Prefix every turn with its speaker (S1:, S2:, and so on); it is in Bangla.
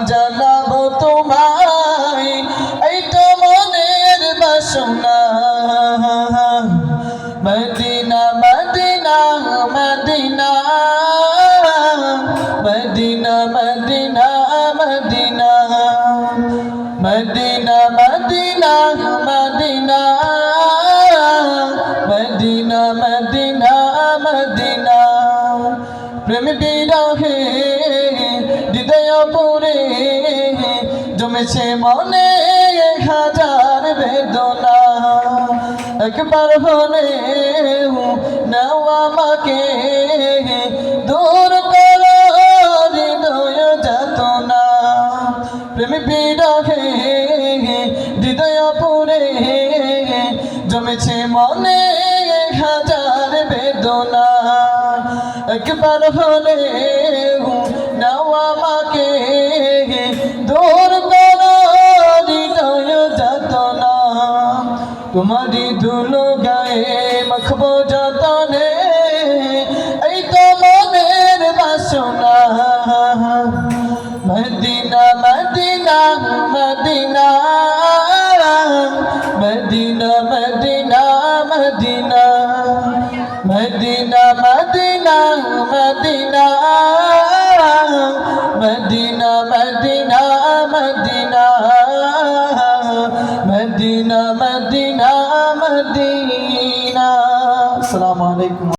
S1: জানাবো তোমায় এই তো মনের বাসনা Medina Medina Medina Medina Medina Medina Medina Medina Medina Medina Medina Medina প্রেম বিরহে হৃদয় পুরে জমেছে মনে হাজার বেদনা একবার হলে নাও আমাকে দূর করো হৃদয় যাতনা প্রেম বিরহে হৃদয় পুরে জমেছে মনে হাজার বেদনা একবার হলে নাও আমাকে দূর করো হৃদয় যাতনা তোমারি ধুলো গায়ে মাখবো যতনে এই তো মনের বাসনা Medina Medina Medina Medina Medina Medina Medina Medina Medina Medina Medina Medina Medina Medina Medina আসসালামু আলাইকুম।